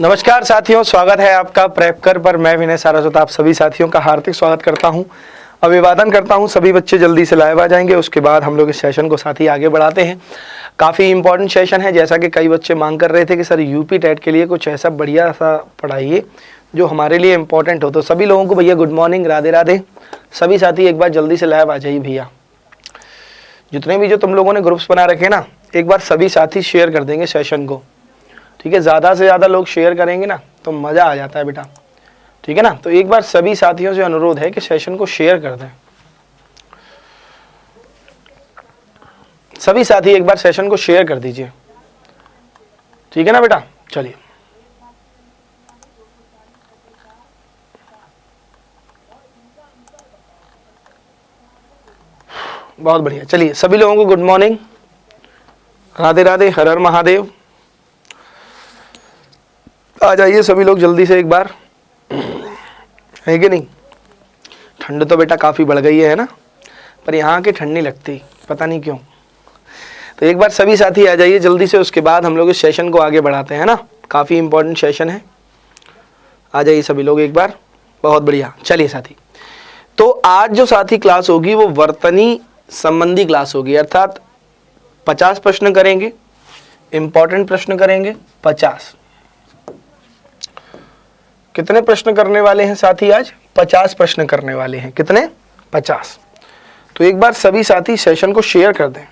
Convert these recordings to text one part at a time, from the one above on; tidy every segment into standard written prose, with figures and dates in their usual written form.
नमस्कार साथियों, स्वागत है आपका प्रेपकर पर। मैं विनय सारस्वत आप सभी साथियों का हार्दिक स्वागत करता हूं। अभिवादन करता हूं। सभी बच्चे जल्दी से लाइव आ जाएंगे, उसके बाद हम लोग इस सेशन को साथ ही आगे बढ़ाते हैं। काफ़ी इंपॉर्टेंट सेशन है, जैसा कि कई बच्चे मांग कर रहे थे कि सर यूपी टेट के लिए कुछ ऐसा बढ़िया सा पढ़ाइए जो हमारे लिए इंपॉर्टेंट हो। तो सभी लोगों को भैया गुड मॉर्निंग, राधे राधे। सभी साथी एक बार जल्दी से लाइव आ जाइए भैया। जितने भी जो तुम लोगों ने ग्रुप्स बना रखे ना, एक बार सभी साथी शेयर कर देंगे सेशन को, ठीक है। ज़्यादा से ज़्यादा लोग शेयर करेंगे ना तो मज़ा आ जाता है बेटा, ठीक है ना। तो एक बार सभी साथियों से अनुरोध है कि सेशन को शेयर कर दें। सभी साथी एक बार सेशन को शेयर कर दीजिए, ठीक है ना बेटा। चलिए, बहुत बढ़िया। चलिए सभी लोगों को गुड मॉर्निंग, राधे राधे, हर हर महादेव। आ जाइए सभी लोग जल्दी से एक बार, है कि नहीं। ठंड तो बेटा काफ़ी बढ़ गई है ना, पर यहाँ की ठंड नहीं लगती, पता नहीं क्यों। तो एक बार सभी साथी आ जाइए जल्दी से, उसके बाद हम लोग इस सेशन को आगे बढ़ाते हैं ना। काफ़ी इंपॉर्टेंट सेशन है, आ जाइए सभी लोग एक बार। बहुत बढ़िया। चलिए साथी, तो आज जो साथी क्लास होगी वो वर्तनी संबंधी क्लास होगी, अर्थात 50 प्रश्न करेंगे, इंपॉर्टेंट प्रश्न करेंगे 50। कितने प्रश्न करने वाले हैं साथी आज? 50 प्रश्न करने वाले हैं। कितने? 50। तो एक बार सभी साथी सेशन को शेयर कर दें।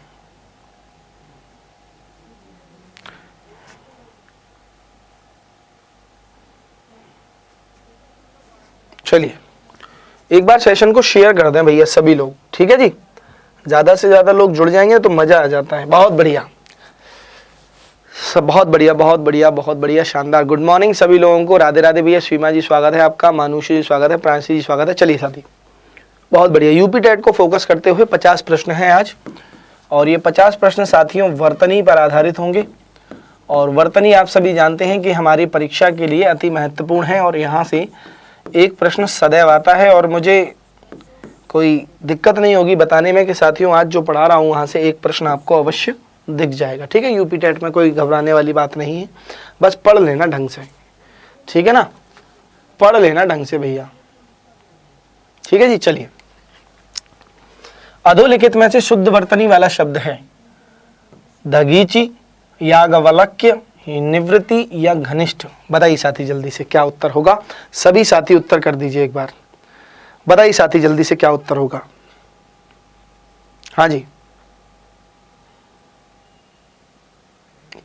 चलिए एक बार सेशन को शेयर कर दें भैया सभी लोग, ठीक है जी। ज़्यादा से ज़्यादा लोग जुड़ जाएंगे तो मज़ा आ जाता है। बहुत बढ़िया, सब बहुत बढ़िया, बहुत बढ़िया, बहुत बढ़िया, शानदार। गुड मॉर्निंग सभी लोगों को, राधे राधे भैया। सीमा जी स्वागत है आपका, मानुषी जी स्वागत है, प्रांशी जी स्वागत है। चलिए साथी, बहुत बढ़िया। यूपी टेट को फोकस करते हुए 50 प्रश्न हैं आज, और ये 50 प्रश्न साथियों वर्तनी पर आधारित होंगे। और वर्तनी आप सभी जानते हैं कि हमारी परीक्षा के लिए अति महत्वपूर्ण है, और यहाँ से एक प्रश्न सदैव आता है, और मुझे कोई दिक्कत नहीं होगी बताने में कि साथियों आज जो पढ़ा रहा हूँ वहाँ से एक प्रश्न आपको अवश्य दिख जाएगा, ठीक है। यूपी टेट में कोई घबराने वाली बात नहीं है, बस पढ़ लेना ढंग से, ठीक है ना। पढ़ लेना ढंग से भैया, ठीक है जी। चलिए, अधोलिखित में से शुद्ध वर्तनी वाला शब्द है दगीची, याज्ञवल्क्य, निवृत्ति या घनिष्ठ। बताइए साथी जल्दी से क्या उत्तर होगा। सभी साथी उत्तर कर दीजिए एक बार। बताइए साथी जल्दी से क्या उत्तर होगा। हाँ जी,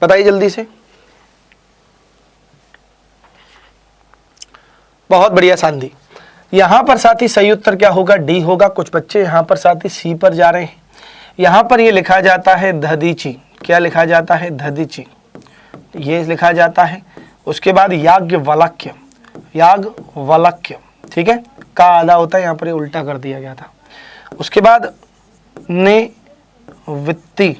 बताइए जल्दी से। बहुत बढ़िया सांधी। यहां पर साथी सही उत्तर क्या होगा? डी होगा। कुछ बच्चे यहां पर साथी सी पर जा रहे हैं। यहां पर ये लिखा जाता है दधीची। क्या लिखा जाता है? दधीची, ये लिखा जाता है। उसके बाद याज्ञवल्क्य, याज्ञवल्क्य, ठीक है। का आधा होता है, यहाँ पर ये उल्टा कर दिया गया था। उसके बाद निवृत्ति,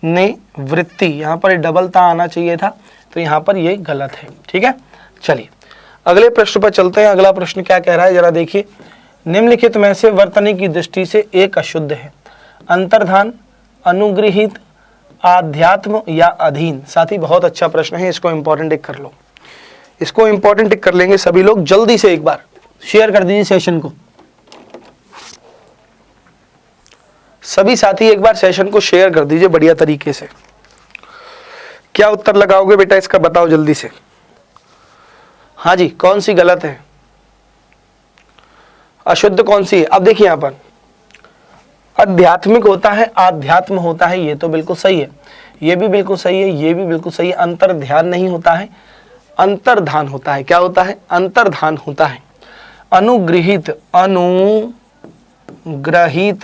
निवृत्ति, यहाँ पर डबल ता आना चाहिए था, तो यहाँ पर ये गलत है, ठीक है। चलिए अगले प्रश्न पर चलते हैं। अगला प्रश्न क्या कह रहा है जरा देखिए। निम्नलिखित में से वर्तनी की दृष्टि से एक अशुद्ध है? अंतर्धान, अनुगृहित, आध्यात्म या अधीन। साथी बहुत अच्छा प्रश्न है, इसको इंपॉर्टेंट टिक कर लो। इसको इंपॉर्टेंट टिक कर लेंगे सभी लोग। जल्दी से एक बार शेयर कर दीजिए सेशन को। सभी साथी एक बार सेशन को शेयर कर दीजिए बढ़िया तरीके से। क्या उत्तर लगाओगे बेटा इसका, बताओ जल्दी से। हाँ जी, कौन सी गलत है? अशुद्ध कौन सी है? अब देखिए यहां पर आध्यात्मिक होता है, आध्यात्म होता है, ये तो बिल्कुल सही है। ये भी बिल्कुल सही है, ये भी बिल्कुल सही है। अंतर्ध्यान नहीं होता है, अंतर्धान होता है। क्या होता है? अंतर्धान होता है। अनुगृहित, अनुग्रहित,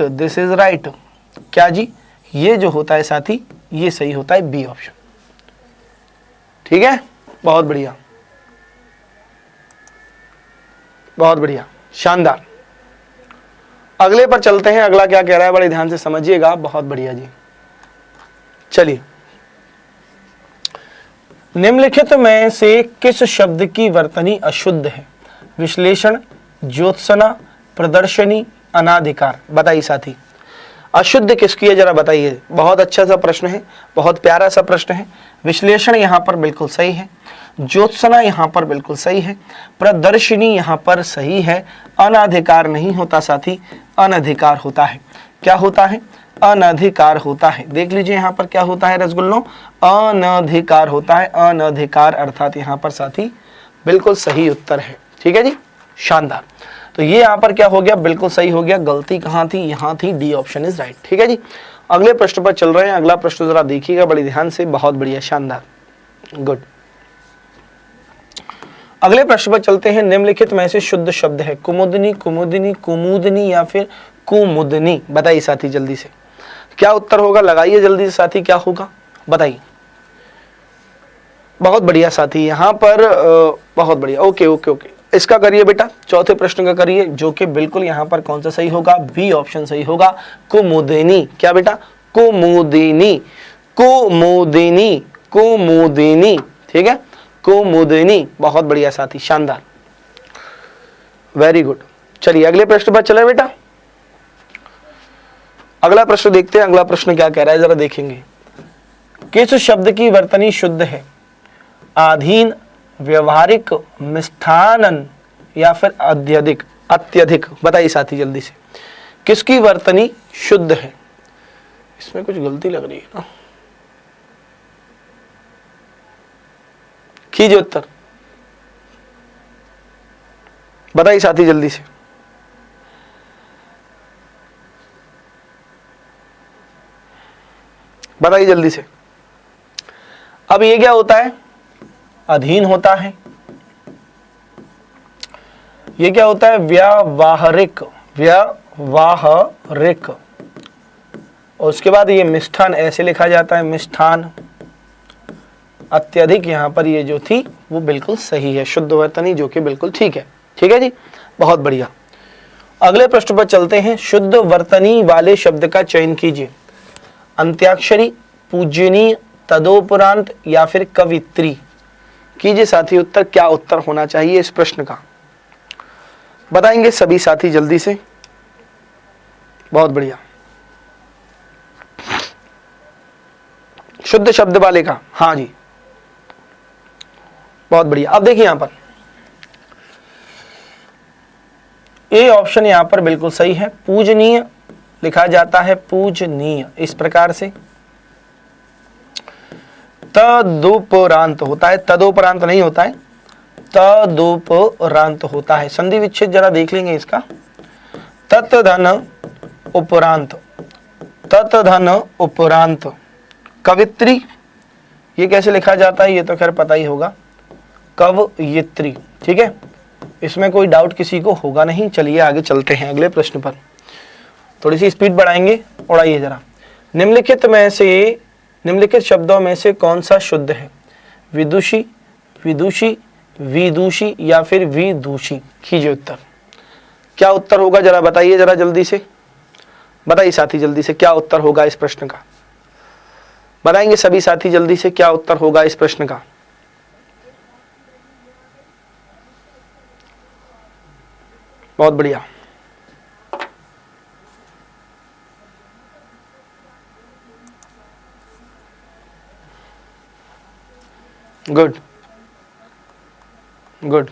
दिस इज राइट। क्या जी? ये जो होता है साथी ये सही होता है, बी ऑप्शन, ठीक है। बहुत बढ़िया, बहुत बढ़िया, शानदार। अगले पर चलते हैं। अगला क्या कह रहा है, बड़े ध्यान से समझिएगा। बहुत बढ़िया जी। चलिए, निम्नलिखित में से किस शब्द की वर्तनी अशुद्ध है? विश्लेषण, ज्योत्सना, प्रदर्शनी, अनाधिकार। बताइए साथी। अशुद्ध किसकी है जरा बताइए। बहुत अच्छा सा प्रश्न है, बहुत प्यारा सा प्रश्न है। विश्लेषण यहाँ पर बिल्कुल सही है, ज्योत्सना यहाँ पर बिल्कुल सही है, प्रदर्शिनी यहाँ पर सही है। अनधिकार नहीं होता साथी, अनधिकार होता है। क्या होता है? अनधिकार होता है। देख लीजिए यहाँ पर क्या होता है रसगुल्लों, अनधिकार होता है। अनधिकार अर्थात यहाँ पर साथी बिल्कुल सही उत्तर है। ठीक है जी, शानदार। तो ये यहाँ पर क्या हो गया, बिल्कुल सही हो गया। गलती कहाँ थी? यहाँ थी, डी ऑप्शन इज राइट। ठीक है जी, अगले प्रश्न पर चल रहे हैं। अगला प्रश्न जरा देखिएगा बड़ी ध्यान से, बहुत बढ़िया, शानदार, गुड। अगले प्रश्न पर चलते हैं। निम्नलिखित में से शुद्ध शब्द है? कुमुदनी, कुमुदनी, कुमुदनी या फिर कुमुदनी? बताइए साथी जल्दी से क्या उत्तर होगा, लगाइए जल्दी से साथी, क्या होगा बताइए। बहुत बढ़िया साथी, यहाँ पर बहुत बढ़िया, ओके ओके ओके। इसका करिए बेटा, चौथे प्रश्न का करिए, जो कि बिल्कुल यहाँ पर कौन सा सही होगा? बी ऑप्शन सही होगा, कुमुदिनी। क्या बेटा? कुमुदिनी, कुमुदिनी, कुमुदिनी। ठीक है, कुमुदिनी। बहुत बढ़िया साथी, शानदार, वेरी गुड। चलिए अगले प्रश्न पर चले बेटा। अगला प्रश्न देखते हैं, अगला प्रश्न क्या कह रहा है जरा देखेंगे। किस शब्द की वर्तनी शुद्ध है? आधीन, व्यवहारिक, मिष्ठानन या फिर अत्यधिक? अत्यधिक बताइए साथी जल्दी से, किसकी वर्तनी शुद्ध है? इसमें कुछ गलती लग रही है ना, कीजिए उत्तर, बताइए साथी जल्दी से। बताइए जल्दी से। अब ये क्या होता है? अधीन होता है। ये क्या होता है? व्यावहारिक, व्यावहारिक। और उसके बाद ये मिष्ठान, ऐसे लिखा जाता है, मिष्ठान। अत्यधिक यहाँ पर ये जो थी वो बिल्कुल सही है, शुद्ध वर्तनी, जो कि बिल्कुल ठीक है। ठीक है जी, बहुत बढ़िया। अगले प्रश्न पर चलते हैं। शुद्ध वर्तनी वाले शब्द का चयन कीजिए। अंत्याक्षरी, पूज्यनीय, तदोपरांत या फिर कवित्री? कीजिए साथी उत्तर, क्या उत्तर होना चाहिए इस प्रश्न का? बताएंगे सभी साथी जल्दी से, बहुत बढ़िया। शुद्ध शब्द वाले का, हाँ जी, बहुत बढ़िया। अब देखिए यहां पर ए ऑप्शन यहां पर बिल्कुल सही है। पूजनीय लिखा जाता है, पूजनीय इस प्रकार से। तदोपरांत होता है, तदोपरांत नहीं होता है, तदोपरांत होता है। संधि विच्छेद जरा देख लेंगे इसका। तत्धन उपरांत, तत्धन उपरांत। कवित्री ये कैसे लिखा जाता है? ये तो खैर पता ही होगा, कवयित्री। ठीक है, इसमें कोई डाउट किसी को होगा नहीं। चलिए आगे चलते हैं अगले प्रश्न पर, थोड़ी सी स्पीड बढ़ाएंगे, उड़ाइए जरा। निम्नलिखित शब्दों में से कौन सा शुद्ध है? विदुषी, विदुषी, विदुषी या फिर विदुषी? कीजिए उत्तर, क्या उत्तर होगा जरा बताइए, जरा जल्दी से बताइए साथी जल्दी से, क्या उत्तर होगा इस प्रश्न का? बताएंगे सभी साथी जल्दी से, क्या उत्तर होगा इस प्रश्न का? बहुत बढ़िया, गुड गुड,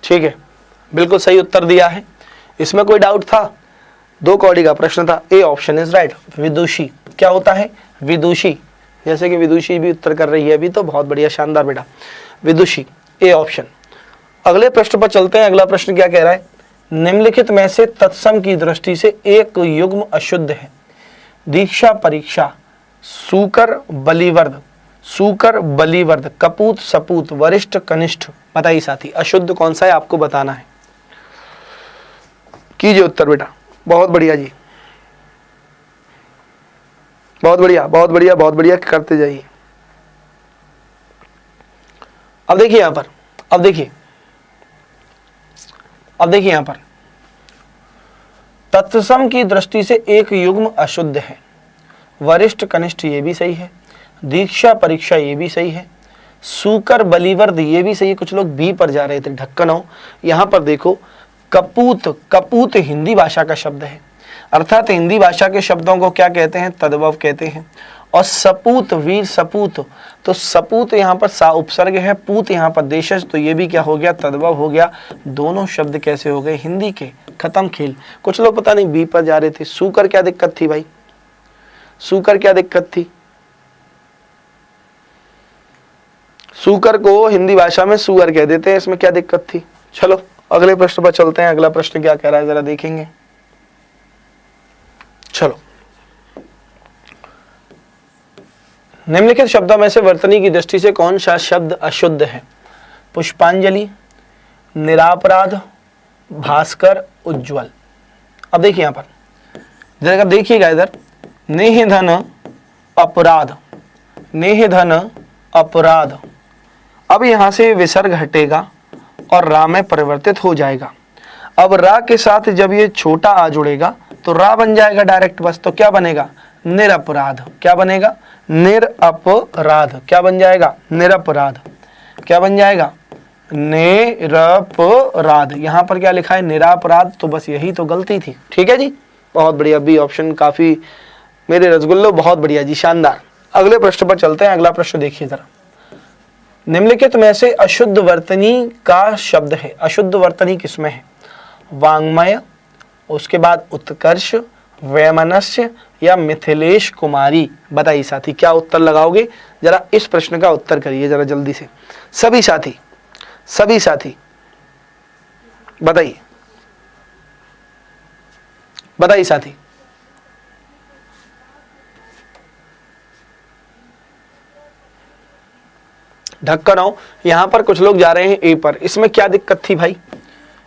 ठीक है, बिल्कुल सही उत्तर दिया है। इसमें कोई डाउट था? 2 कौड़ी का प्रश्न था, ए ऑप्शन इज राइट। विदुषी क्या होता है? विदुषी, जैसे कि विदुषी भी उत्तर कर रही है अभी, तो बहुत बढ़िया, शानदार बेटा, विदुषी, ए ऑप्शन। अगले प्रश्न पर चलते हैं। अगला प्रश्न क्या कह रहा है? निम्नलिखित में से तत्सम की दृष्टि से एक युग्म अशुद्ध है। दीक्षा, परीक्षा, सूकर, बलिवर्द, सूकर, बलिवर्द, कपूत, सपूत, वरिष्ठ, कनिष्ठ? बताइए साथी, अशुद्ध कौन सा है आपको बताना है। कीजिए उत्तर बेटा, बहुत बढ़िया जी, बहुत बढ़िया, बहुत बढ़िया, बहुत बढ़िया, करते जाइए। अब देखिए यहां पर, अब देखिए यहां पर, तत्सम की दृष्टि से एक युग्म अशुद्ध है। वरिष्ठ, कनिष्ठ ये भी सही है। दीक्षा, परीक्षा ये भी सही है। सूकर, बलिवर्द ये भी सही है। कुछ लोग बी पर जा रहे थे, ढक्कन हो। यहां पर देखो, कपूत, कपूत हिंदी भाषा का शब्द है। अर्थात हिंदी भाषा के शब्दों को क्या कहते हैं, तद्भव कहते हैं। और सपूत, वीर सपूत, तो सपूत यहाँ पर सा उपसर्ग है, पूत यहाँ पर देशज, तो ये भी क्या हो गया, तद्भव हो गया। दोनों शब्द कैसे हो गए, हिंदी के, खत्म खेल। कुछ लोग पता नहीं बी पर जा रहे थे। सूकर क्या दिक्कत थी भाई, सूकर क्या दिक्कत थी, सूकर को हिंदी भाषा में सुअर कह देते हैं, इसमें क्या दिक्कत थी। चलो अगले प्रश्न पर चलते हैं। अगला प्रश्न क्या कह रहा है जरा देखेंगे। चलो, निम्नलिखित शब्दों में से वर्तनी की दृष्टि से कौन सा शब्द अशुद्ध है। पुष्पांजलि, निरापराध, भास्कर, उज्ज्वल। अब देखिए यहां पर जरा देखिएगा इधर, नेह धन अपराध, नेह धन अपराध। अब यहां से विसर्ग हटेगा और रा में परिवर्तित हो जाएगा। अब रा के साथ जब ये छोटा आ जुड़ेगा तो रा बन जाएगा डायरेक्ट बस। तो क्या बनेगा, निरपराध। क्या बनेगा, निरपराध। क्या बन जाएगा, निरपराध। क्या बन जाएगा, निरपराध। यहां पर क्या लिखा है, निरापराध, तो बस यही तो गलती थी। ठीक है जी, बहुत बढ़िया, बी ऑप्शन काफी मेरे रसगुल्लो, बहुत बढ़िया जी, शानदार। अगले प्रश्न पर चलते हैं। अगला प्रश्न देखिए जरा, निम्नलिखित में से अशुद्ध वर्तनी का शब्द है। अशुद्ध वर्तनी किसमें है, वांग्मय, उसके बाद उत्कर्ष, वैमनस्य या मिथिलेश कुमारी। बताइए साथी, क्या उत्तर लगाओगे, जरा इस प्रश्न का उत्तर करिए जरा जल्दी से। सभी साथी, सभी साथी बताइए, बताइए साथी। ढक्कन हो, यहां पर कुछ लोग जा रहे हैं ए पर। इसमें क्या दिक्कत थी भाई,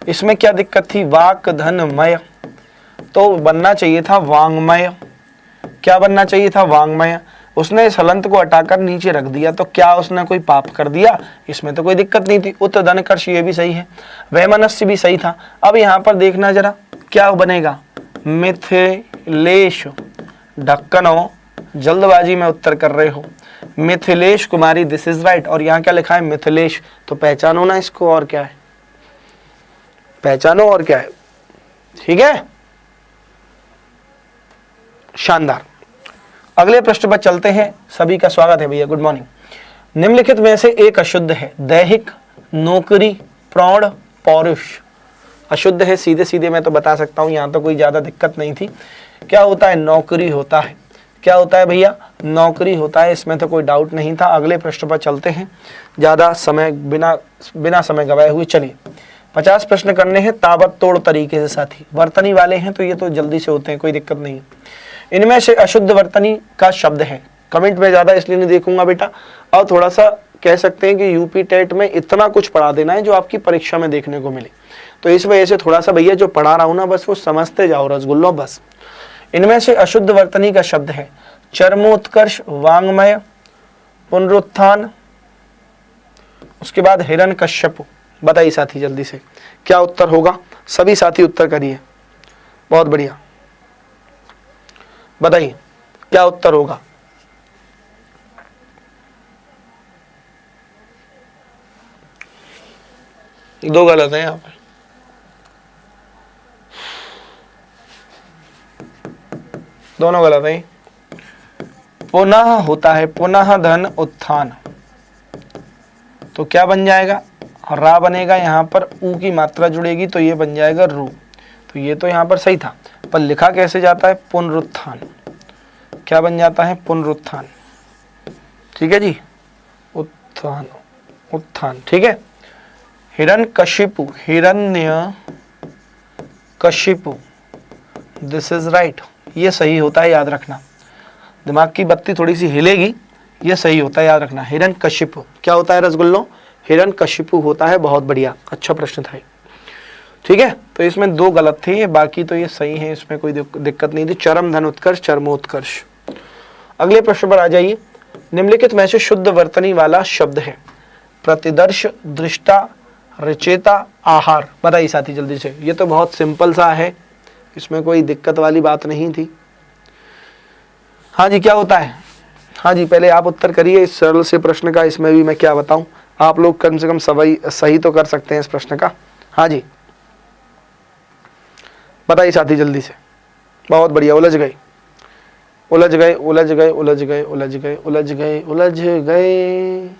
इसमें क्या दिक्कत थी, वाक धनमय, तो बनना चाहिए था वांग्मय। क्या बनना चाहिए था, वांग्मय। उसने इस हलंत को हटाकर नीचे रख दिया, तो क्या उसने कोई पाप कर दिया, इसमें तो कोई दिक्कत नहीं थी। उत धनकर्ष ये भी सही है, वैमनस्य भी सही था। अब यहां पर देखना जरा क्या बनेगा, मिथिलेश। ढक्कन हो, जल्दबाजी में उत्तर कर रहे हो। मिथिलेश कुमारी, दिस इज राइट। और यहाँ क्या लिखा है, मिथिलेश, तो पहचानो ना इसको, और क्या है, पहचानो और क्या है। ठीक है, शानदार। अगले प्रश्न पर चलते हैं। सभी का स्वागत है भैया, गुड मॉर्निंग। निम्नलिखित में से एक अशुद्ध है, दैहिक, नौकरी, प्रौढ़, पौरुष। अशुद्ध है, सीधे सीधे मैं तो बता सकता हूं, यहां तो कोई ज्यादा दिक्कत नहीं थी। क्या होता है, नौकरी होता है। क्या होता है भैया, नौकरी होता है, इसमें तो कोई डाउट नहीं था। अगले प्रश्न पर चलते हैं, ज्यादा समय बिना समय गवाए हुए। चलिए 50 प्रश्न करने हैं ताबड़तोड़ तरीके से साथी। वर्तनी वाले हैं तो ये तो जल्दी से होते हैं, कोई दिक्कत नहीं है। इनमें से अशुद्ध वर्तनी का शब्द है, कमेंट में ज्यादा इसलिए नहीं देखूंगा बेटा, और थोड़ा सा कह सकते हैं कि यूपी टेट में इतना कुछ पढ़ा देना है जो आपकी परीक्षा में देखने को मिले। तो इस वजह से थोड़ा सा भैया जो पढ़ा रहा हूं ना, बस वो समझते जाओ रसगुल्लो बस। इनमें से अशुद्ध वर्तनी का शब्द है चर्मोत्कर्ष, वांग्मय, पुनरुत्थान, उसके बाद हिरण्यकश्यप। बताइए साथी जल्दी से क्या उत्तर होगा, सभी साथी उत्तर करिए, बहुत बढ़िया। बताइए क्या उत्तर होगा। दो गलत है यहाँ पर, दोनों गलत है। पुनः होता है, पुनः धन उत्थान, तो क्या बन जाएगा, रा बनेगा। यहाँ पर ऊ की मात्रा जुड़ेगी तो ये बन जाएगा रू। तो ये तो यहाँ पर सही था, पर लिखा कैसे जाता है, पुनरुत्थान। क्या बन जाता है, पुनरुत्थान। ठीक है जी, उत्थान, उत्थान। ठीक है, Hiranyakashipu, Hiranyakashipu, this is right. ये सही होता है, याद रखना, दिमाग की बत्ती थोड़ी सी हिलेगी, ये सही होता है, याद रखना। हिरण्यकशिपु क्या होता है रसगुल्लो, हिरण्यकशिपु होता है। बहुत बढ़िया, अच्छा प्रश्न था। ठीक है, तो इसमें दो गलत थे, बाकी तो ये सही है, इसमें कोई दिक्कत नहीं थी। चरम धन उत्कर्ष, चरमोत्कर्ष। अगले प्रश्न पर आ जाइए। निम्नलिखित में से शुद्ध वर्तनी वाला शब्द है प्रतिदर्श, दृष्टा, रचेता, आहार। बताइए साथी जल्दी से, ये तो बहुत सिंपल सा है, इसमें कोई दिक्कत वाली बात नहीं थी। हाँ जी, क्या होता है, हाँ जी पहले आप उत्तर करिए इस सरल से प्रश्न का। इसमें भी मैं क्या बताऊं, आप लोग कम से कम सही तो कर सकते हैं इस प्रश्न का। हाँ जी बताइए साथी जल्दी से। बहुत बढ़िया, उलझ गए उलझ गए उलझ गए उलझ गए उलझ गए उलझ गए उलझ गए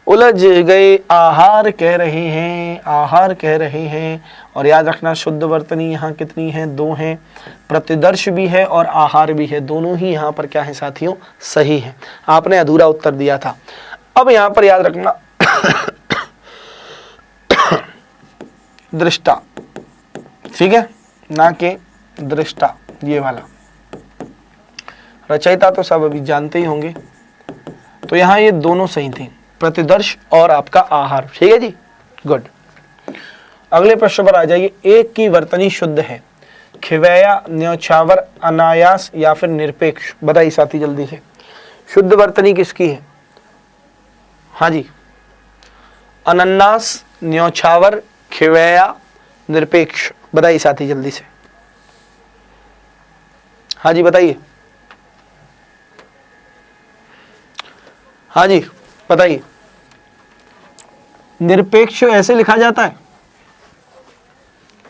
उलझ गए। आहार कह रहे हैं, आहार कह रहे हैं। और याद रखना शुद्ध वर्तनी यहाँ कितनी है, 2 हैं। प्रतिदर्श भी है और आहार भी है, दोनों ही यहाँ पर क्या है साथियों, सही है। आपने अधूरा उत्तर दिया था। अब यहाँ पर याद रखना दृष्टा, ठीक है, ना कि दृष्टा, ये वाला। रचयिता तो सब अभी जानते ही होंगे। तो यहाँ ये दोनों सही थे, प्रतिदर्श और आपका आहार, ठीक है जी, गुड। अगले प्रश्न पर आ जाइए। एक की वर्तनी शुद्ध है, खिवैया, न्यौछावर, अनायास या फिर निरपेक्ष। बताइए साथी जल्दी से, शुद्ध वर्तनी किसकी है? हाँ जी, अनन्नास, न्यौछावर, खिवैया, निरपेक्ष। बताइए साथी जल्दी से, हाँ जी बताइए, हाँ जी बताइए। निरपेक्ष ऐसे लिखा जाता है?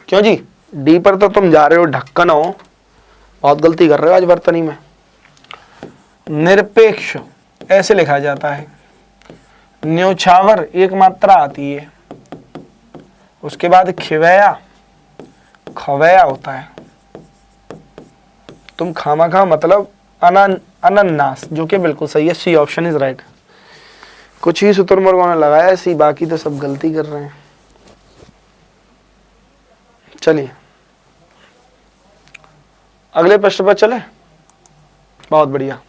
क्यों जी, डी पर तो तुम जा रहे हो ढक्कन हो, बहुत गलती कर रहे हो आज वर्तनी में। निरपेक्ष ऐसे लिखा जाता है। न्यौछावर एक मात्रा आती है, उसके बाद खिवैया, खवैया होता है। तुम खामा मतलब अनन्नास, जो कि बिल्कुल सही है, सी ऑप्शन इज राइट। कुछ ही शुतुरमुर्गों ने लगाया सी, बाकी तो सब गलती कर रहे हैं। चलिए अगले प्रश्न पर चले। बहुत बढ़िया,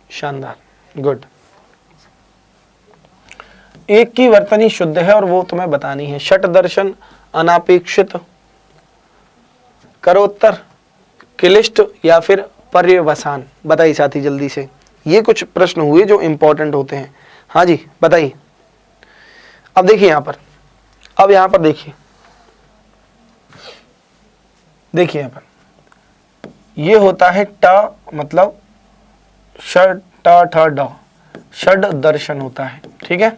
शानदार, गुड। एक की वर्तनी शुद्ध है और वो तुम्हें बतानी है। षट दर्शन, अनापेक्षित, करोत्तर, क्लिष्ट या फिर पर्यवसान। बताइए साथी जल्दी से, ये कुछ प्रश्न हुए जो इंपॉर्टेंट होते हैं। हाँ जी बताइए। अब देखिए यहाँ पर, अब यहाँ पर देखिए, देखिए यहाँ पर ये होता है ट, मतलब षट ट ठ ड, षड दर्शन होता है, ठीक है।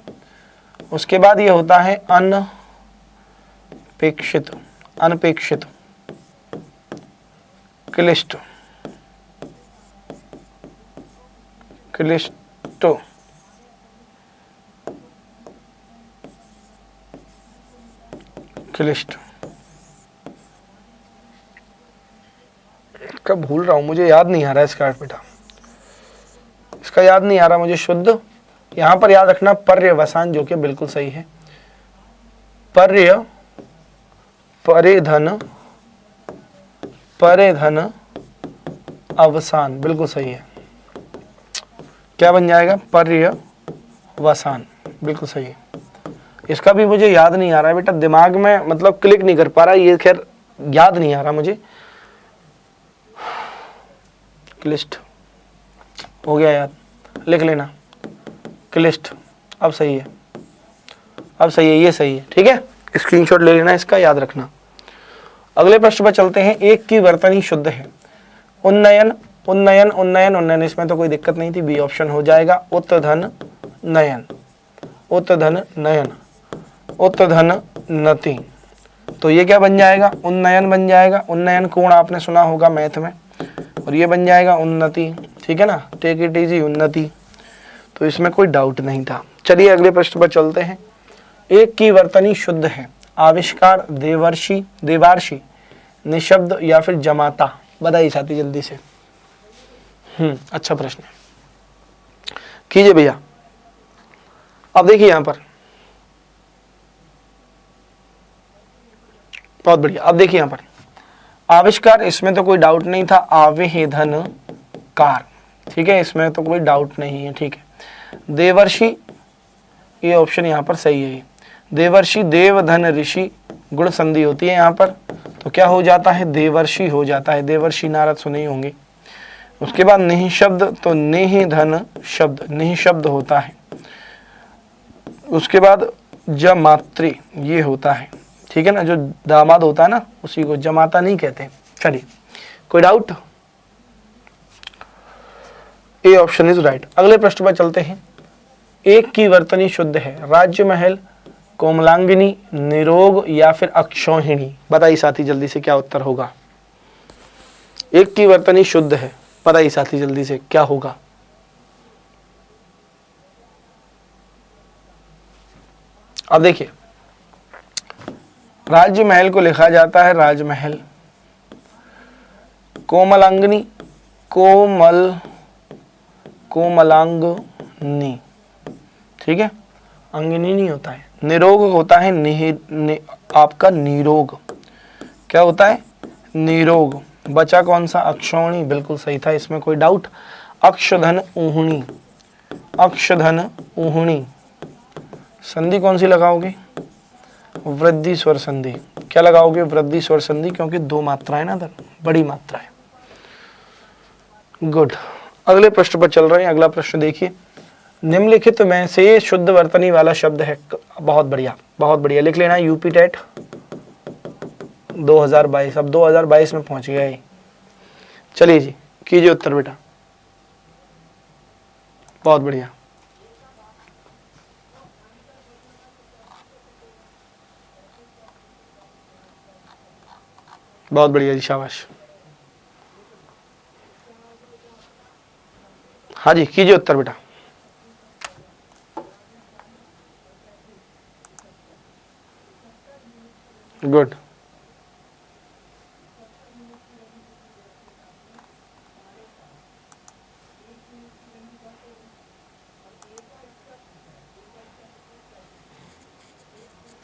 उसके बाद ये होता है अनपेक्षित, अनपेक्षित, क्लिष्ट, क्लिष्ट, क्लिष्ट। कब भूल रहा हूं, मुझे याद नहीं आ रहा है इसका बेटा, इसका याद नहीं आ रहा मुझे। शुद्ध यहां पर याद रखना पर्यवसान, जो कि बिल्कुल सही है। पर्य, परिधन, परिधन अवसान, बिल्कुल सही है। क्या बन जाएगा? पर्यवसान, बिल्कुल सही है। इसका भी मुझे याद नहीं आ रहा है बेटा, दिमाग में मतलब क्लिक नहीं कर पा रहा, ये खैर याद नहीं आ रहा मुझे। क्लिष्ट हो गया याद, लिख लेना, क्लिष्ट। अब सही है, अब सही है, ये सही है, ठीक है। स्क्रीनशॉट ले लेना इसका, याद रखना। अगले प्रश्न पर चलते हैं। एक की वर्तनी शुद्ध है। उन्नयन, उन्नयन, उन्नयन, उन्नयन, इसमें तो कोई दिक्कत नहीं थी, बी ऑप्शन हो जाएगा। उत्तधन नयन, उत्तधन नयन, उत्तधन नति। तो ये क्या बन जाएगा? उन्नयन बन जाएगा। उन्नयन कोण आपने सुना होगा मैथ में, और ये बन जाएगा उन्नति, ठीक है ना, टेक इट इजी, उन्नति। तो इसमें कोई डाउट नहीं था। चलिए अगले प्रश्न पर चलते हैं। एक की वर्तनी शुद्ध है। आविष्कार, देवर्षि, देवार्षि, निशब्द या फिर जमाता। बताइए साथी जल्दी से। अच्छा प्रश्न है, कीजिए भैया। अब देखिए यहां पर, बहुत बढ़िया। अब देखिए यहां पर आविष्कार, इसमें तो कोई डाउट नहीं था। आवेदन कार, ठीक है, इसमें तो कोई डाउट नहीं है, ठीक है। देवर्षि, ये ऑप्शन यहाँ पर सही है। देवर्षि, देव धन ऋषि, गुण संधि होती है यहाँ पर, तो क्या हो जाता है? देवर्षि हो जाता है। देवर्षि नारद सुने ही होंगे। उसके बाद निहि शब्द, तो निहि धन शब्द, निहि शब्द होता है। उसके बाद जमात्री, ये होता है, ठीक है ना, जो दामाद होता है ना, उसी को जमाता नहीं कहते। चलिए, कोई doubt? A option is right. अगले प्रश्न पर चलते हैं। एक की वर्तनी शुद्ध है। राज्य महल, कोमलांगिनी, निरोग या फिर अक्षौहिणी। बताइए साथी जल्दी से क्या उत्तर होगा। एक की वर्तनी शुद्ध है, बताइए साथी जल्दी से क्या होगा। अब देखिए, राजमहल को लिखा जाता है राजमहल, कोमलांगनी, कोमलांगनी, ठीक है, अंगिनी नहीं होता है। निरोग होता है आपका निरोग, क्या होता है, निरोग। बचा कौन सा, अक्षौणी, बिल्कुल सही था, इसमें कोई डाउट। अक्षधन ऊहणी, अक्षधन ऊहणी, संधि कौन सी लगाओगे, वृद्धि स्वर संधि। क्या लगाओगे, वृद्धि स्वर संधि, क्योंकि दो मात्राएं ना, बड़ी मात्रा है। गुड, अगले प्रश्न पर चल रहे हैं। अगला प्रश्न देखिए, निम्नलिखित में से शुद्ध वर्तनी वाला शब्द है। बहुत बढ़िया, बहुत बढ़िया, लिख लेना यूपी टेट 2022। अब 2022 में पहुंच गया है। चलिए जी, कीजिए उत्तर बेटा। बहुत बढ़िया, बहुत बढ़िया जी, शाबाश। हाँ जी, कीजिए उत्तर बेटा। Good,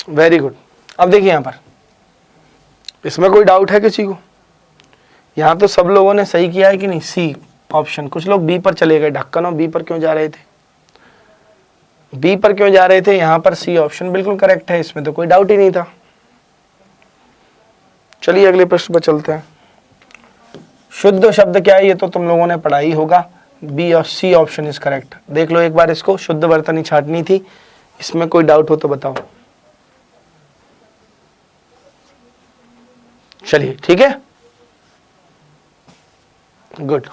very good. अब देखिए यहां पर, इसमें कोई डाउट है किसी को? यहां तो सब लोगों ने सही किया है कि नहीं, सी ऑप्शन। कुछ लोग बी पर चले गए, ढक्कन और बी पर क्यों जा रहे थे, बी पर क्यों जा रहे थे? यहां पर सी ऑप्शन बिल्कुल करेक्ट है, इसमें तो कोई डाउट ही नहीं था। चलिए अगले प्रश्न पर चलते हैं। शुद्ध शब्द क्या है, ये तो तुम लोगों ने पढ़ा ही होगा। बी और सी ऑप्शन इज करेक्ट। देख लो एक बार इसको, शुद्ध वर्तनी छाटनी थी, इसमें कोई डाउट हो तो बताओ। चलिए ठीक है, गुड।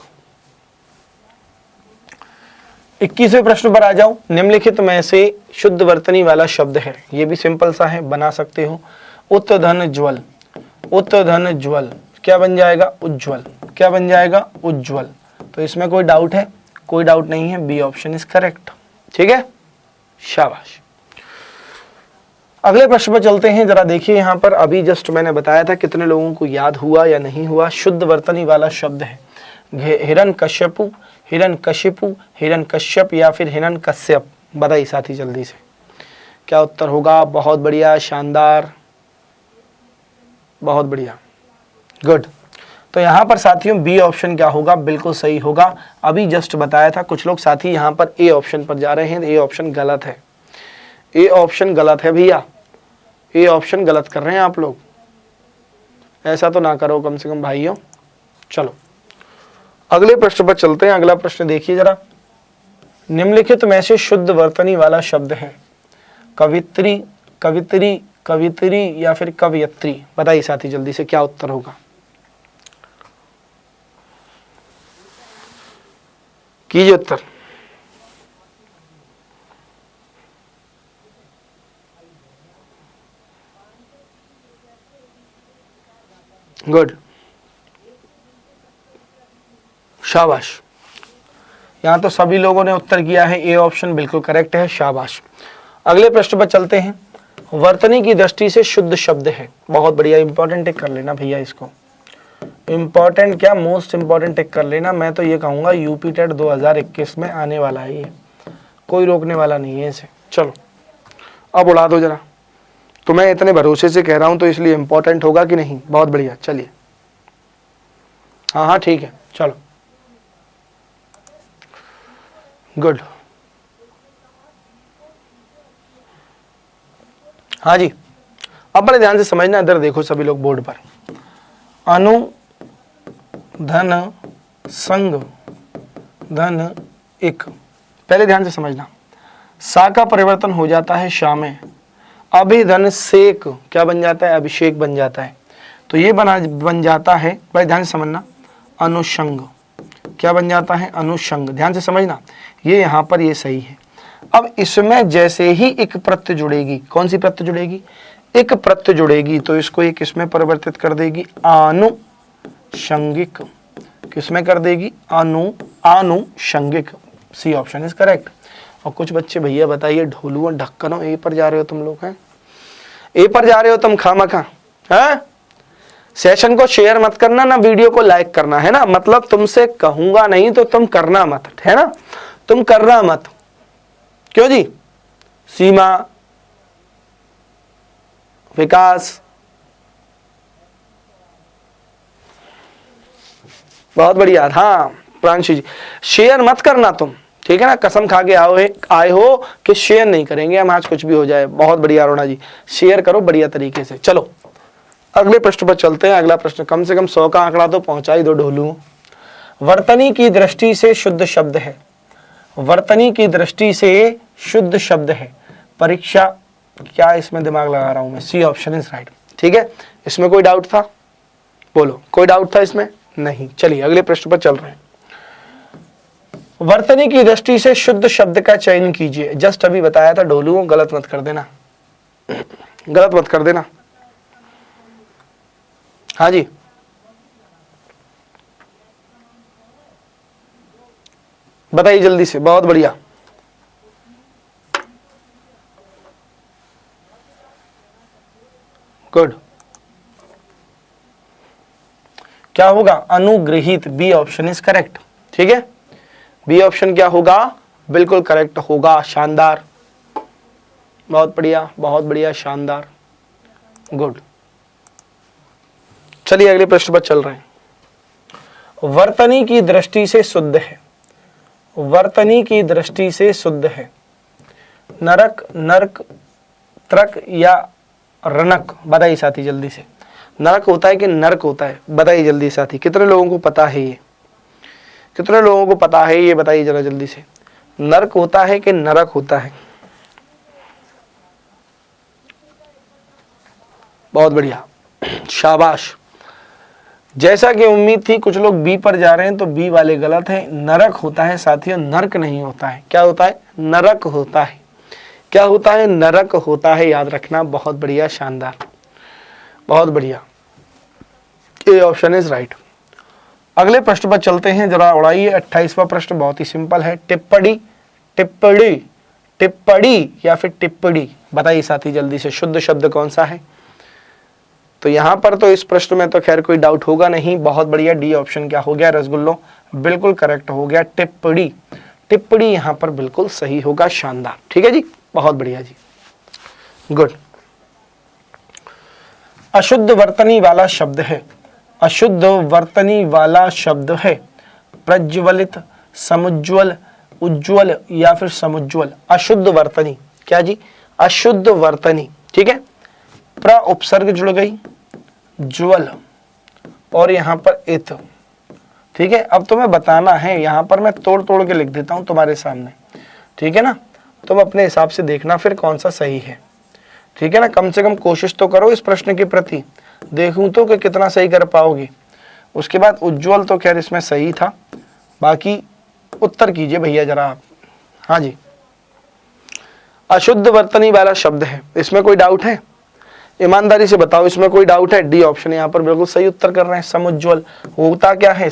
21वें प्रश्न पर आ जाओ। निम्नलिखित में से शुद्ध वर्तनी वाला शब्द है, ये भी सिंपल सा है, बना सकते हो। उत्तधन ज्वल, उत्तधन ज्वल, क्या बन जाएगा, उज्ज्वल। क्या बन जाएगा, उज्ज्वल। तो इसमें कोई डाउट है? कोई डाउट नहीं है, बी ऑप्शन इज करेक्ट। ठीक है, शाबाश। अगले प्रश्न पर चलते हैं। जरा देखिए यहाँ पर, अभी जस्ट मैंने बताया था, कितने लोगों को याद हुआ या नहीं हुआ। शुद्ध वर्तनी वाला शब्द है हिरण्यकश्यपु, हिरण्यकशिपु, हिरण्यकश्यप या फिर हिरण्यकश्यप। बताइए साथी जल्दी से क्या उत्तर होगा। बहुत बढ़िया, शानदार, बहुत बढ़िया, गुड। तो यहाँ पर साथियों बी ऑप्शन क्या होगा, बिल्कुल सही होगा। अभी जस्ट बताया था, कुछ लोग साथी यहाँ पर ए ऑप्शन पर जा रहे हैं, ए ऑप्शन गलत है, ए ऑप्शन गलत है भैया, ए ऑप्शन गलत कर रहे हैं आप लोग, ऐसा तो ना करो कम से कम भाइयों। चलो अगले प्रश्न पर चलते हैं। अगला प्रश्न देखिए जरा। निम्नलिखित में से शुद्ध वर्तनी वाला शब्द है कवित्री, कवित्री, कवित्री या फिर कवयत्री। बताइए साथी जल्दी से क्या उत्तर होगा। कीजिए उत्तर। गुड, शाबाश। यहां तो सभी लोगों ने उत्तर किया है, ए ऑप्शन बिल्कुल करेक्ट है, शाबाश। अगले प्रश्न पर चलते हैं। वर्तनी की दृष्टि से शुद्ध शब्द है, बहुत बढ़िया, इंपॉर्टेंट टिक कर लेना भैया इसको, इंपॉर्टेंट क्या, मोस्ट इंपॉर्टेंट टिक कर लेना। मैं तो ये कहूंगा यूपी टेट 2021 में आने वाला है, ये कोई रोकने वाला नहीं है इसे। चलो अब उड़ा दो जरा, तो मैं इतने भरोसे से कह रहा हूं तो इसलिए इंपॉर्टेंट होगा कि नहीं। बहुत बढ़िया, चलिए, हाँ हाँ ठीक है, चलो गुड। हाँ जी, अब बड़े ध्यान से समझना, इधर देखो सभी लोग बोर्ड पर। अनु धन संग धन एक, पहले ध्यान से समझना, सा का परिवर्तन हो जाता है शा में, अभिधन सेक क्या बन जाता है, अभिषेक बन जाता है। तो ये बन जाता है, बड़े ध्यान से समझना, अनुषंग। क्या बन जाता है, अनुषंग। ध्यान से समझना, ये यहाँ पर ये सही है। अब इसमें जैसे ही एक प्रत्यय जुड़ेगी, कौन सी प्रत्यय जुड़ेगी, एक प्रत्यय जुड़ेगी, तो इसको एक इसमें परिवर्तित कर देगी, आनुषंगिक। किसमें कर देगी? आनुषंगिक। C option is correct. और कुछ बच्चे भैया बताइए ढोलू और ढक्कनों ए पर जा रहे हो तुम लोग हैं, ए पर जा रहे हो तुम खामखा हैं। सेशन को शेयर मत करना ना, वीडियो को लाइक करना है ना, मतलब तुमसे कहूंगा नहीं तो तुम करना मत, है ना, तुम करना मत। क्यों जी? सीमा, विकास, बहुत बढ़िया। हाँ प्रांशु जी, शेयर मत करना तुम, ठीक है ना, कसम खा के आए हो कि शेयर नहीं करेंगे हम आज कुछ भी हो जाए। बहुत बढ़िया अरुणा जी, शेयर करो बढ़िया तरीके से। चलो अगले प्रश्न पर चलते हैं। अगला प्रश्न कम से कम 100 का आंकड़ा तो पहुंचा ही दो ढोलू। वर्तनी की दृष्टि से शुद्ध शब्द है, वर्तनी की दृष्टि से शुद्ध शब्द है। परीक्षा, क्या इसमें दिमाग लगा रहा हूं मैं? C option is right. ठीक है, इसमें कोई डाउट था? बोलो, कोई डाउट था इसमें? नहीं। चलिए अगले प्रश्न पर चल रहे हैं। वर्तनी की दृष्टि से शुद्ध शब्द का चयन कीजिए। जस्ट अभी बताया था ढोलू, गलत मत कर देना, गलत मत कर देना। हाँ जी, बताइए जल्दी से। बहुत बढ़िया, गुड। क्या होगा? अनुग्रहित। B option is correct. ठीक है, बी ऑप्शन क्या होगा? बिल्कुल करेक्ट होगा। शानदार, बहुत बढ़िया, बहुत बढ़िया, शानदार, गुड। चलिए अगले प्रश्न पर चल रहे हैं। वर्तनी की दृष्टि से शुद्ध है, वर्तनी की दृष्टि से शुद्ध है। नरक, नरक, त्रक या रनक? बताइए साथी जल्दी से। नरक होता है कि नरक होता है? बताइए जल्दी साथी, कितने लोगों को पता है ये? कितने लोगों को पता है ये? बताइए जरा जल्दी से। नरक होता है कि नरक होता है? बहुत बढ़िया, शाबाश। जैसा कि उम्मीद थी, कुछ लोग बी पर जा रहे हैं तो बी वाले गलत हैं। नरक होता है साथियों, नरक नहीं होता है। क्या होता है? नरक होता है। क्या होता है? नरक होता है, याद रखना। बहुत बढ़िया, शानदार, बहुत बढ़िया, ए ऑप्शन इज राइट। अगले प्रश्न पर चलते हैं, जरा उड़ाइए। 28वां प्रश्न बहुत ही सिंपल है। टिप्पणी, टिप्पणी, टिप्पणी या फिर टिप्पणी? बताइए साथी जल्दी से, शुद्ध शब्द कौन सा है? तो यहां पर तो इस प्रश्न में तो खैर कोई डाउट होगा नहीं। बहुत बढ़िया, डी ऑप्शन क्या हो गया रसगुल्लो? बिल्कुल करेक्ट हो गया, टिप्पणी। टिप्पणी यहां पर बिल्कुल सही होगा। शानदार, ठीक है जी, बहुत बढ़िया जी, गुड। अशुद्ध वर्तनी वाला शब्द है, अशुद्ध वर्तनी वाला शब्द है। प्रज्वलित, समुज्वल, उज्ज्वल या फिर समुज्वल? अशुद्ध वर्तनी, क्या जी? अशुद्ध वर्तनी, ठीक है। प्र उपसर्ग जुड़ गई, ज्वल, और यहां पर इत, ठीक है। अब तुम्हें बताना है, यहां पर मैं तोड़ तोड़ के लिख देता हूं तुम्हारे सामने, ठीक है ना। तुम अपने हिसाब से देखना फिर कौन सा सही है, ठीक है ना। कम से कम कोशिश तो करो इस प्रश्न के प्रति, देखूं तो कि कितना सही कर पाओगे। उसके बाद उज्ज्वल तो खैर इसमें सही था, बाकी उत्तर कीजिए भैया जरा आप। हाँ जी, अशुद्ध वर्तनी वाला शब्द है, इसमें कोई डाउट है? ईमानदारी से बताओ, इसमें कोई डाउट है? डी ऑप्शन यहाँ पर बिल्कुल सही उत्तर कर रहे हैं। समुज्वल होता क्या है?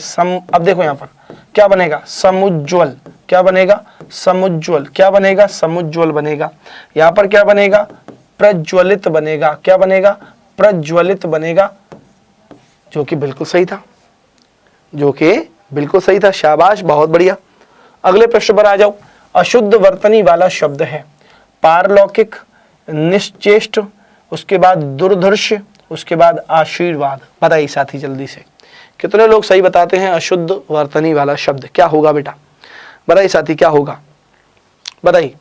अब देखो यहाँ पर क्या बनेगा? समुज्वल। क्या बनेगा? समुज्वल। क्या बनेगा? समुज्वल बनेगा। यहाँ पर क्या बनेगा? प्रज्वलित बनेगा। क्या बनेगा? प्रज्वलित बनेगा, जो कि बिल्कुल सही था, जो कि बिल्कुल सही था। शाबाश, बहुत बढ़िया। अगले प्रश्न पर आ जाओ। अशुद्ध वर्तनी वाला शब्द है पारलौकिक, निश्चेष्ट, उसके बाद दुर्धर्ष, उसके बाद आशीर्वाद। बताइए साथी जल्दी से, कितने लोग सही बताते हैं? अशुद्ध वर्तनी वाला शब्द क्या होगा बेटा? बताइए साथी, क्या होगा? बताइए,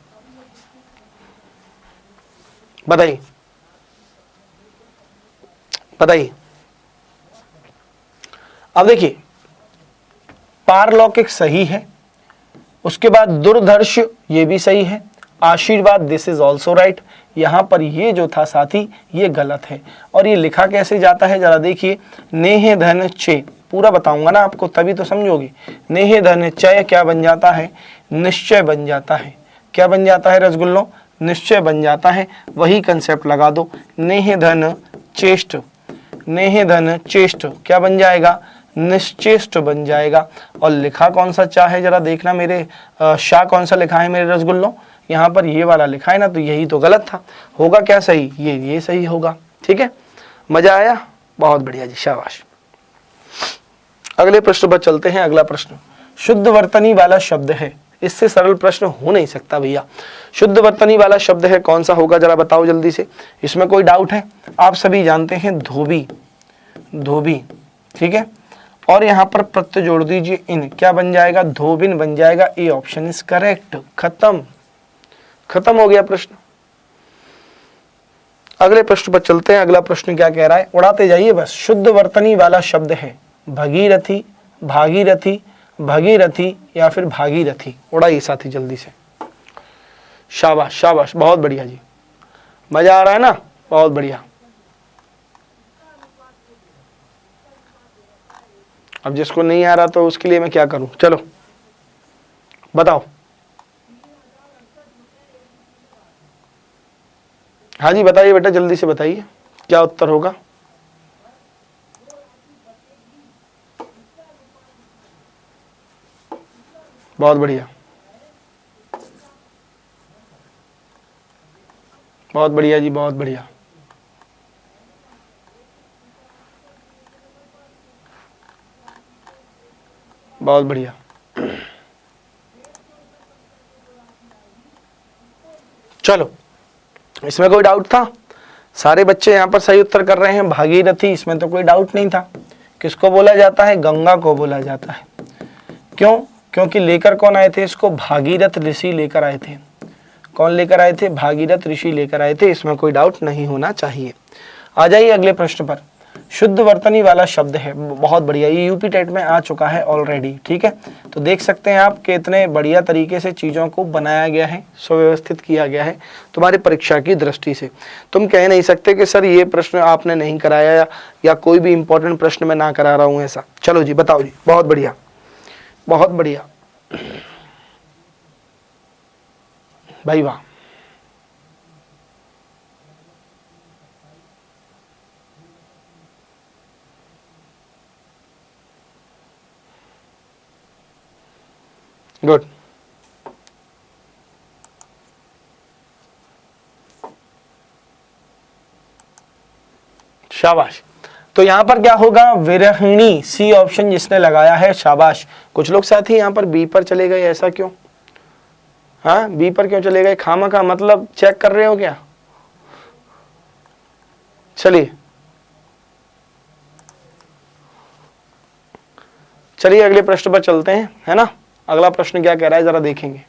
बताइए, बताइए। अब देखिए, पारलौकिक सही है, उसके बाद दुर्धर्ष ये भी सही है, आशीर्वाद दिस इज ऑल्सो राइट। यहां पर ये जो था साथी ये गलत है। और ये लिखा कैसे जाता है जरा देखिए, नेह धन चे, पूरा बताऊंगा ना आपको तभी तो समझोगे। नेह धन चय क्या बन जाता है? निश्चय बन जाता है। क्या बन जाता है रसगुल्लो? निश्चय बन जाता है। वही कंसेप्ट लगा दो, नेह धन चेष्ट, नेह धन चेष्ट क्या बन जाएगा? निश्चेष्ट बन जाएगा। और लिखा कौन सा चा है जरा देखना मेरे शाह कौन सा लिखा है मेरे रसगुल्लों, यहाँ पर ये वाला लिखा है ना, तो यही तो गलत था। होगा क्या सही, ये सही होगा। ठीक है, मजा आया, बहुत बढ़िया जी, शाबाश। अगले प्रश्न पर चलते हैं। अगला प्रश्न शुद्ध वर्तनी वाला शब्द है, इससे सरल प्रश्न हो नहीं सकता भैया। शुद्ध वर्तनी वाला शब्द है, कौन सा होगा जरा बताओ जल्दी से, इसमें कोई डाउट है? आप सभी जानते हैं धोबी, धोबी, ठीक है, और यहां पर प्रत्यय जोड़ दीजिए इन, क्या बन जाएगा, धोबिन बन जाएगा। A option is correct. खत्म, खत्म हो गया प्रश्न। अगले प्रश्न पर चलते हैं। अगला प्रश्न क्या कह रहा है, उड़ाते जाइए बस। शुद्ध वर्तनी वाला शब्द है भगीरथी, भागीरथी, भगीरथी या फिर भागीरथी। उड़ाइए साथी जल्दी से, शाबाश शाबाश, बहुत बढ़िया जी, मजा आ रहा है ना, बहुत बढ़िया। अब जिसको नहीं आ रहा तो उसके लिए मैं क्या करूं, चलो बताओ। हाँ जी बताइए बेटा, जल्दी से बताइए क्या उत्तर होगा। बहुत बढ़िया, बहुत बढ़िया जी, बहुत बढ़िया। बहुत बढ़िया, चलो इसमें कोई डाउट था? सारे बच्चे यहाँ पर सही उत्तर कर रहे हैं। भागीरथी, इसमें तो कोई डाउट नहीं था। किसको बोला जाता है, गंगा को बोला जाता है। क्यों? क्योंकि लेकर कौन आए थे इसको, भागीरथ ऋषि लेकर आए थे। कौन लेकर आए थे, भागीरथ ऋषि लेकर आए थे, इसमें कोई डाउट नहीं होना चाहिए। आ जाइए अगले प्रश्न पर। शुद्ध वर्तनी वाला शब्द है, बहुत बढ़िया, ये यूपी टेट में आ चुका है ऑलरेडी। ठीक है, तो देख सकते हैं आप कि इतने बढ़िया तरीके से चीज़ों को बनाया गया है, सुव्यवस्थित किया गया है तुम्हारी परीक्षा की दृष्टि से। तुम कह नहीं सकते कि सर ये प्रश्न आपने नहीं कराया या कोई भी इंपॉर्टेंट प्रश्न मैं ना करा रहा हूँ ऐसा। चलो जी बताओ जी, बहुत बढ़िया, बहुत बढ़िया भाई, वाह। गुड, शाबाश। तो यहां पर क्या होगा, विरहिणी, सी ऑप्शन जिसने लगाया है, शाबाश। कुछ लोग साथी यहां पर बी पर चले गए, ऐसा क्यों? हाँ, बी पर क्यों चले गए, खामा का मतलब चेक कर रहे हो क्या? चलिए चलिए अगले प्रश्न पर चलते हैं, है ना। अगला प्रश्न क्या कह रहा है जरा देखेंगे।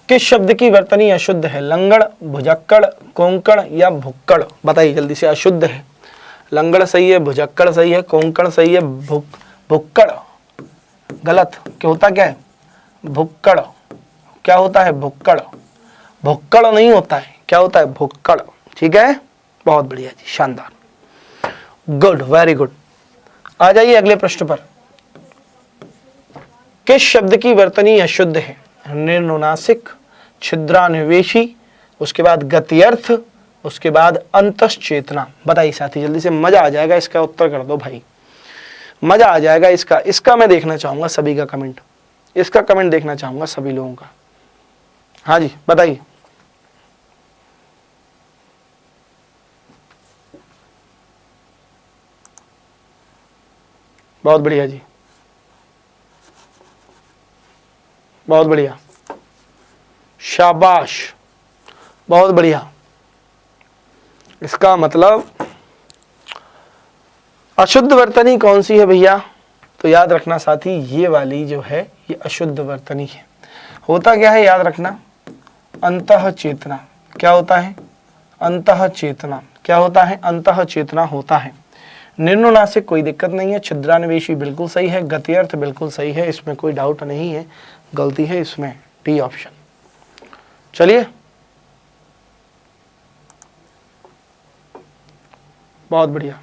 किस शब्द की वर्तनी अशुद्ध है, लंगड़, भुजक्कड़, कोंकण या भुक्कड़? बताइए जल्दी से। अशुद्ध है, लंगड़ सही है, भुजक्कड़ सही है, कोंकण सही है, भुक्कड़ गलत। क्या होता, क्या है, भुक्कड़। क्या होता है, भुक्कड़। भुक्कड़ नहीं होता है, क्या होता है, भुक्कड़। ठीक है, बहुत बढ़िया जी, शानदार, गुड, वेरी गुड। आ जाइए अगले प्रश्न पर। किस शब्द की वर्तनी अशुद्ध है, निर्नुनासिक, छिद्रान्वेषी, उसके बाद गत्यर्थ, उसके बाद अंतश्चेतना। बताइए साथी जल्दी से, मजा आ जाएगा, इसका उत्तर कर दो भाई, मजा आ जाएगा इसका। इसका मैं देखना चाहूंगा सभी का कमेंट, इसका कमेंट देखना चाहूंगा सभी लोगों का। हाँ जी बताइए। बहुत बढ़िया जी, बहुत बढ़िया, शाबाश, बहुत बढ़िया। इसका मतलब अशुद्ध वर्तनी कौन सी है भैया, तो याद रखना साथी, ये वाली जो है ये अशुद्ध वर्तनी है। होता क्या है, याद रखना, अंतः चेतना। क्या होता है, अंतः चेतना। क्या होता है, अंतः चेतना होता है। निर्नुनासिक कोई दिक्कत नहीं है, छिद्रान्वेषी बिल्कुल सही है, गत्यर्थ बिल्कुल सही है, इसमें कोई डाउट नहीं है। गलती है इसमें डी ऑप्शन। चलिए, बहुत बढ़िया,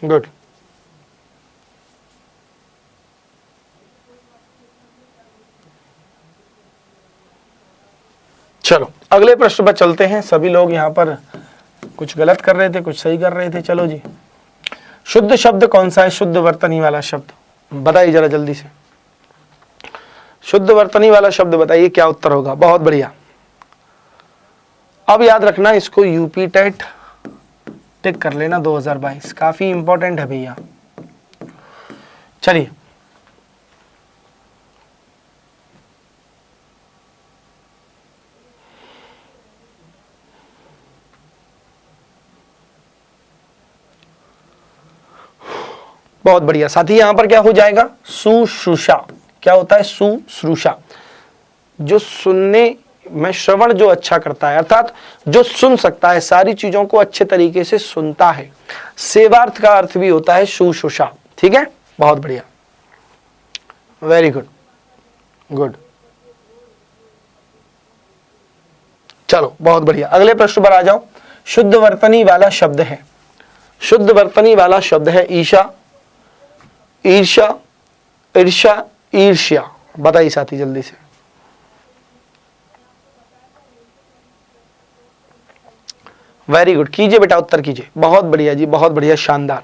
गुड। अगले प्रश्न पर चलते हैं। सभी लोग यहाँ पर कुछ गलत कर रहे थे, कुछ सही कर रहे थे। चलो जी, शुद्ध शब्द कौन सा है? शुद्ध वर्तनी वाला शब्द बताइए जरा जल्दी से। शुद्ध वर्तनी वाला शब्द बताइए क्या उत्तर होगा। बहुत बढ़िया। अब याद रखना इसको, यूपी टेट टिक कर लेना 2022, काफी इंपॉर्टेंट है भैया। चलिए, बहुत बढ़िया साथी। यहां पर क्या हो जाएगा? सुश्रूषा। क्या होता है? सुश्रूषा। जो सुनने में, श्रवण जो अच्छा करता है, अर्थात जो सुन सकता है, सारी चीजों को अच्छे तरीके से सुनता है। सेवार्थ का अर्थ भी होता है सुश्रूषा। ठीक है, बहुत बढ़िया, वेरी गुड, गुड। चलो बहुत बढ़िया, अगले प्रश्न पर आ जाओ। शुद्ध वर्तनी वाला शब्द है, शुद्ध वर्तनी वाला शब्द है ईशा, ईर्षा, ईर्षा, ईर्ष्या। बताइए साथी जल्दी से। वेरी गुड, कीजिए बेटा, उत्तर कीजिए। बहुत बढ़िया जी, बहुत बढ़िया, शानदार,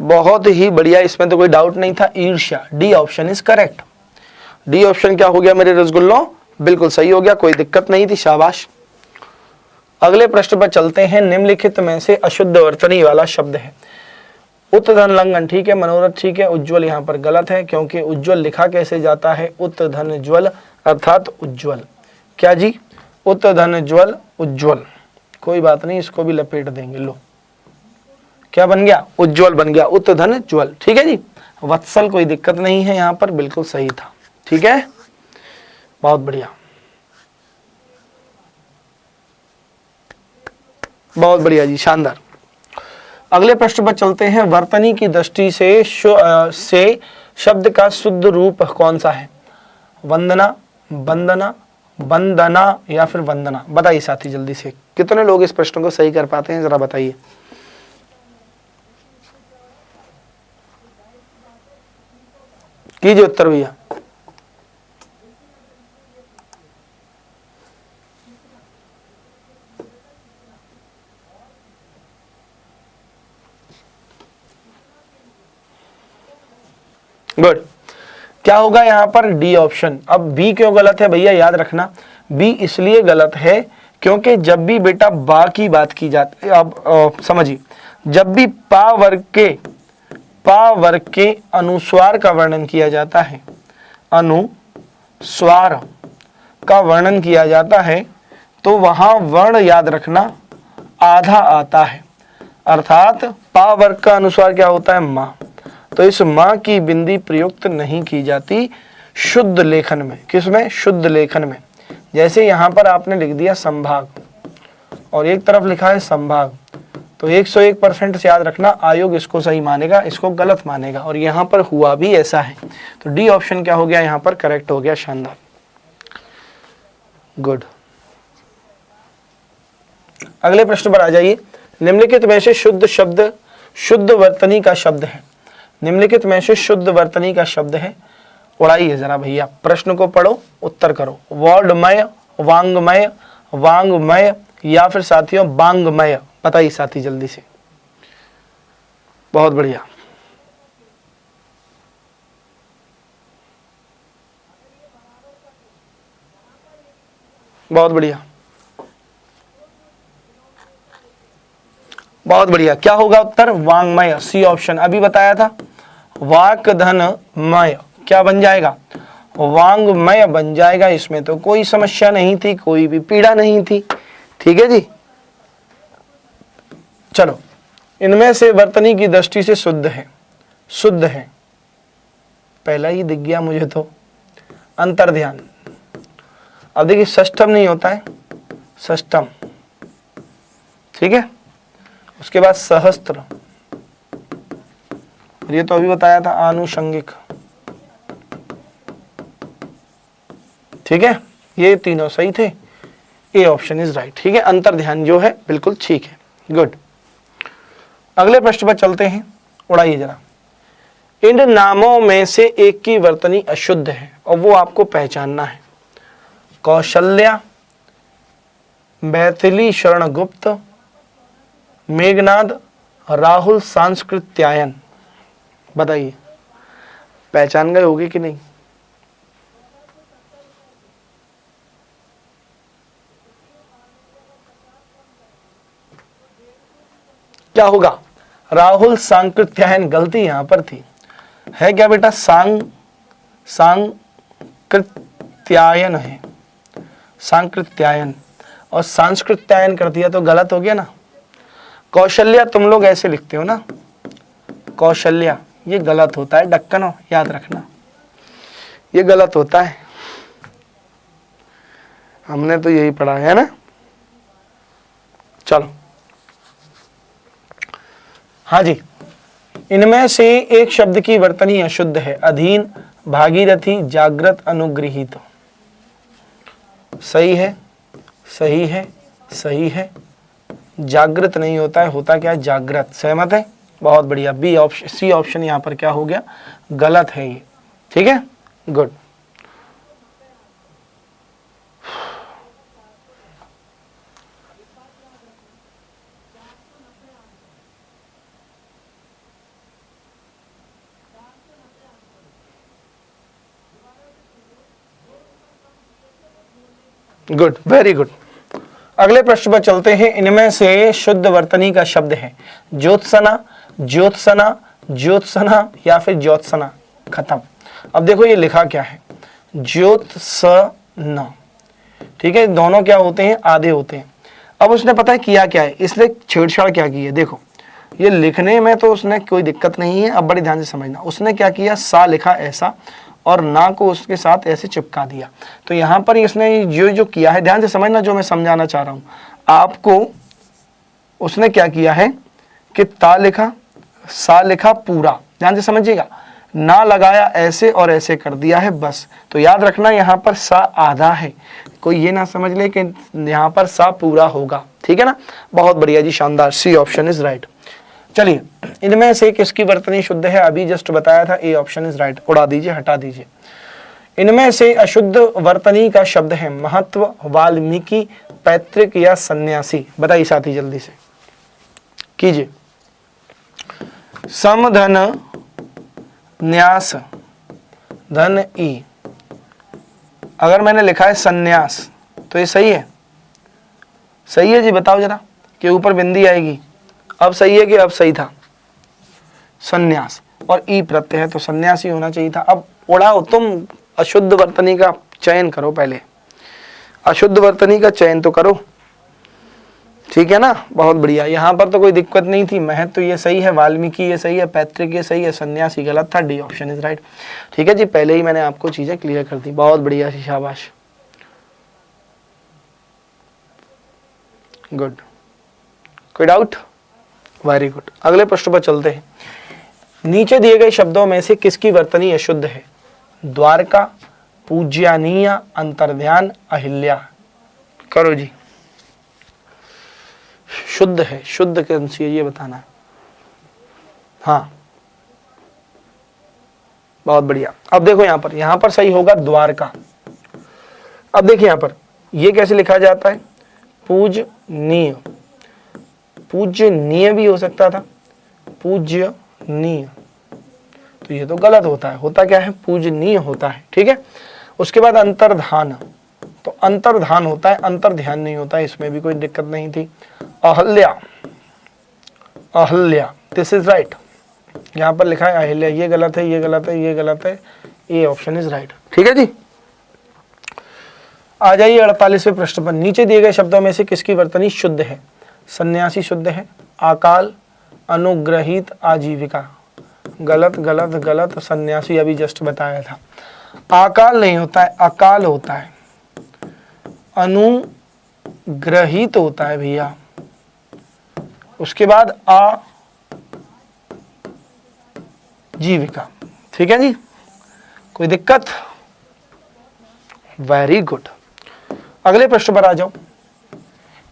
बहुत ही बढ़िया, इसमें तो कोई डाउट नहीं था। ईर्ष्या, D option is correct. D option क्या हो गया मेरे रसगुल्लों? बिल्कुल सही हो गया, कोई दिक्कत नहीं थी, शाबाश। अगले प्रश्न पर चलते हैं। निम्नलिखित में से अशुद्ध वर्तनी वाला शब्द है। उत्तधन लंघन ठीक है, मनोरथ ठीक है, उज्ज्वल यहाँ पर गलत है, क्योंकि उज्ज्वल लिखा कैसे जाता है? उत्तधन ज्वल, अर्थात उज्ज्वल। क्या जी? उत्तधन ज्वल, उज्ज्वल। कोई बात नहीं, इसको भी लपेट देंगे। लो, क्या बन गया? उज्ज्वल बन गया, उत्तधन ज्वल। ठीक है जी, वत्सल कोई दिक्कत नहीं है, यहाँ पर बिल्कुल सही था। ठीक है, बहुत बढ़िया, बहुत बढ़िया जी, शानदार। अगले प्रश्न पर चलते हैं। वर्तनी की दृष्टि से शब्द का शुद्ध रूप कौन सा है? वंदना, वंदना, वंदना या फिर वंदना? बताइए साथी जल्दी से। कितने लोग इस प्रश्न को सही कर पाते हैं, जरा बताइए। कीजिए उत्तर भैया। गुड, क्या होगा यहाँ पर? D option. अब बी क्यों गलत है भैया? याद रखना, बी इसलिए गलत है क्योंकि जब भी बेटा बा की बात की जाती है, अब समझिए, जब भी पा वर्ग के अनुस्वार का वर्णन किया जाता है, अनुस्वार का वर्णन किया जाता है, तो वहां वर्ण याद रखना आधा आता है। अर्थात पा वर्ग का अनुस्वार क्या होता है? माँ। तो इस माँ की बिंदी प्रयुक्त नहीं की जाती शुद्ध लेखन में। किसमें? शुद्ध लेखन में। जैसे यहाँ पर आपने लिख दिया संभाग और एक तरफ लिखा है संभाग, तो 101% से याद रखना, आयोग इसको सही मानेगा, इसको गलत मानेगा, और यहाँ पर हुआ भी ऐसा है। तो डी ऑप्शन क्या हो गया? यहाँ पर करेक्ट हो गया, शानदार, गुड। अगले प्रश्न पर आ जाइए। निम्नलिखित में से शुद्ध शब्द शुद्ध वर्तनी का शब्द है। निम्नलिखित में से शुद्ध वर्तनी का शब्द है। उड़ाइए जरा भैया, प्रश्न को पढ़ो, उत्तर करो। वर्णमय, वांगमय, वांगमय या फिर साथियों बांगमय? बताइए साथी जल्दी से। बहुत बढ़िया, बहुत बढ़िया, बहुत बढ़िया। क्या होगा उत्तर? वांगमय, सी ऑप्शन। अभी बताया था वाक धन मय, क्या बन जाएगा? वांगमय बन जाएगा। इसमें तो कोई समस्या नहीं थी, कोई भी पीड़ा नहीं थी। ठीक है जी, चलो, इनमें से वर्तनी की दृष्टि से शुद्ध है, शुद्ध है, पहला ही दिख गया मुझे तो, अंतर्ध्यान। अब देखिए षष्ठम नहीं होता है, षष्ठम, ठीक है। उसके बाद सहस्त्र, ये तो अभी बताया था, आनुषंगिक, ठीक है। ये तीनों सही थे, ए ऑप्शन इज राइट, ठीक है। अंतर्ध्यान जो है बिल्कुल ठीक है, गुड। अगले प्रश्न पर चलते हैं, उड़ाइए जरा। इन नामों में से एक की वर्तनी अशुद्ध है और वो आपको पहचानना है। कौशल्या, मैथिली शरण गुप्त, मेघनाद, राहुल सांस्कृत्यायन। बताइए पहचान गए होगे कि नहीं? क्या होगा? राहुल सांकृत्यायन, गलती यहां पर थी। है क्या बेटा? सांकृत्यायन है, सांकृत्यायन, और सांस्कृत्यायन कर दिया तो गलत हो गया ना। कौशल्या तुम लोग ऐसे लिखते हो ना, कौशल्या, ये गलत होता है डक्कनो, याद रखना ये गलत होता है। हमने तो यही पढ़ा है ना। चलो हाँ जी, इनमें से एक शब्द की वर्तनी अशुद्ध है। अधीन, भागीरथी, जागृत, अनुगृहीत। सही है, सही है, सही है। जागृत नहीं होता है, होता क्या है? जागृत। सहमत है? बहुत बढ़िया। बी ऑप्शन, सी ऑप्शन यहाँ पर क्या हो गया? गलत है ये। ठीक है, गुड। Good, very good. अगले प्रश्न पर चलते हैं। इनमें से शुद्ध वर्तनी का शब्द है ज्योत्सना, ज्योत्सना, ज्योत्सना या फिर ज्योत्सना। खत्म। अब देखो ये लिखा क्या है, ज्योत्सना। ठीक है, दोनों क्या होते हैं? आधे होते हैं। अब उसने पता है किया क्या है, इसने छेड़छाड़ क्या की है। देखो ये लिखने में तो उसने कोई दिक्कत नहीं है, अब बड़ी ध्यान से समझना। उसने क्या किया, सा लिखा ऐसा और ना को उसके साथ ऐसे चिपका दिया। तो यहाँ पर इसने जो किया है, ध्यान से समझना जो मैं समझाना चाह रहा हूँ आपको। उसने क्या किया है कि ता लिखा, सा लिखा पूरा, ध्यान से समझिएगा, ना लगाया ऐसे और ऐसे कर दिया है बस। तो याद रखना यहाँ पर सा आधा है, कोई ये ना समझ ले कि यहाँ पर सा पूरा होगा। ठीक है ना, बहुत बढ़िया जी, शानदार। C option is right. चलिए, इनमें से किसकी वर्तनी शुद्ध है? अभी जस्ट बताया था, ए ऑप्शन इज राइट। उड़ा दीजिए, हटा दीजिए। इनमें से अशुद्ध वर्तनी का शब्द है महत्व, वाल्मीकि, पैतृक या सन्यासी। बताइए साथी जल्दी से कीजिए। समधन, न्यास, धन ई। अगर मैंने लिखा है सन्यास तो ये सही है? सही है जी, बताओ जरा, कि ऊपर बिंदी आएगी। अब सही है कि अब सही था? सन्यास और ई प्रत्यय है तो सन्यासी होना चाहिए था। अब उड़ाओ तुम, अशुद्ध वर्तनी का चयन करो पहले, अशुद्ध वर्तनी का चयन तो करो। ठीक है ना, बहुत बढ़िया। यहाँ पर तो कोई दिक्कत नहीं थी। महत्व तो ये सही है, वाल्मीकि ये सही है, पैतृक ये सही है, सन्यासी गलत था। D option is right. ठीक है जी, पहले ही मैंने आपको चीजें क्लियर कर दी। बहुत बढ़िया, शाबाश, गुड। कोई डाउट? Very good. अगले प्रश्न पर चलते हैं। नीचे दिए गए शब्दों में से किसकी वर्तनी अशुद्ध है? द्वारका, पूज्यानीय, अंतर्ध्यान, अहिल्या। करो जी। शुद्ध है, शुद्ध कौन सी है ये बताना है। हाँ, बहुत बढ़िया। अब देखो यहाँ पर सही होगा द्वारका। अब देखिए यहाँ पर ये कैसे लिखा जाता है? पूजनीय, पूज्यनीय भी हो सकता था, पूज्यनीय, तो ये तो गलत होता है। होता क्या है? पूजनीय होता है। ठीक है, उसके बाद अंतर्धान, तो अंतर्धान होता है, अंतर्ध्यान नहीं होता है, इसमें भी कोई दिक्कत नहीं थी। Ahalya, Ahalya, this is right. यहाँ पर लिखा है अहिल्या, ये गलत है, ये गलत है, ये गलत है, ये ऑप्शन इज राइट। ठीक है जी, आ जाइए 48वें प्रश्न पर। नीचे दिए गए शब्दों में से किसकी वर्तनी शुद्ध है? सन्यासी शुद्ध है, अकाल, अनुग्रहित, आजीविका। गलत, गलत, गलत। सन्यासी अभी जस्ट बताया था। अकाल नहीं होता है, अकाल होता है। अनुग्रहित होता है भैया। उसके बाद आजीविका। ठीक है जी, कोई दिक्कत? Very good. अगले प्रश्न पर आ जाओ।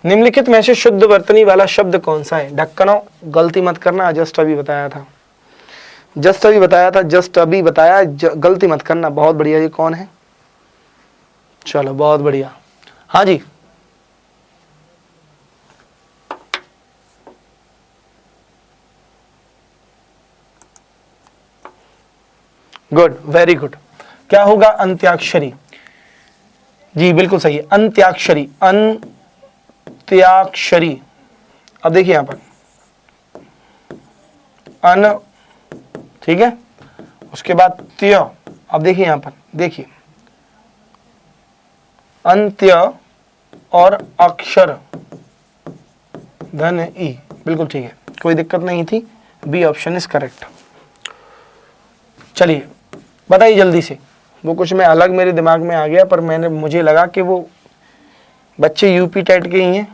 निम्नलिखित में से शुद्ध वर्तनी वाला शब्द कौन सा है? ढक्कनों, गलती मत करना, जस्ट अभी बताया था, जस्ट अभी बताया था, जस्ट अभी बताया, गलती मत करना। बहुत बढ़िया। ये कौन है? चलो बहुत बढ़िया। हाँ जी, गुड, वेरी गुड। क्या होगा? अंत्याक्षरी। जी बिल्कुल सही है, अंत्याक्षरी, अंत्याक्षरी। अब देखिए यहां पर अन, ठीक है, उसके बाद त्य। अब देखिए यहां पर, देखिए अंत्य और अक्षर धन ई, बिल्कुल ठीक है, कोई दिक्कत नहीं थी। B option is correct. चलिए बताइए जल्दी से। वो कुछ मैं अलग मेरे दिमाग में आ गया, पर मुझे लगा कि वो बच्चे यूपी टेट के ही हैं,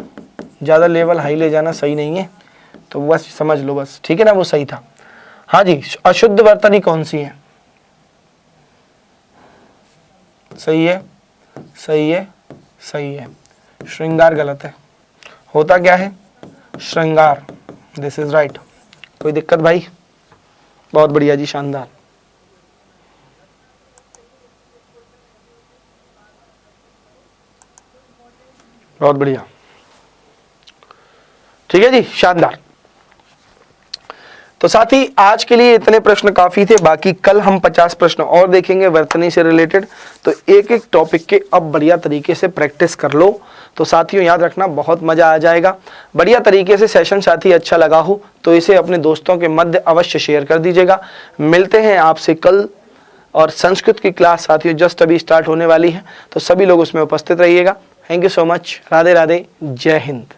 ज़्यादा लेवल हाई ले जाना सही नहीं है, तो बस समझ लो बस, ठीक है ना, वो सही था। हाँ जी, अशुद्ध वर्तनी कौन सी है? सही है, सही है, सही है। श्रृंगार गलत है। होता क्या है? श्रृंगार। This is right. कोई दिक्कत भाई? बहुत बढ़िया जी, शानदार। बहुत बढ़िया, ठीक है जी, शानदार। तो साथी आज के लिए इतने प्रश्न काफी थे, बाकी कल हम 50 प्रश्न और देखेंगे वर्तनी से रिलेटेड। तो एक एक टॉपिक के अब बढ़िया तरीके से प्रैक्टिस कर लो। तो साथियों याद रखना, बहुत मजा आ जाएगा। बढ़िया तरीके से सेशन साथी अच्छा लगा हो तो इसे अपने दोस्तों के मध्य अवश्य शेयर कर दीजिएगा। मिलते हैं आपसे कल, और संस्कृत की क्लास साथियों जस्ट अभी स्टार्ट होने वाली है, तो सभी लोग उसमें उपस्थित रहिएगा। Thank you so much. Radhe Radhe, जय हिंद।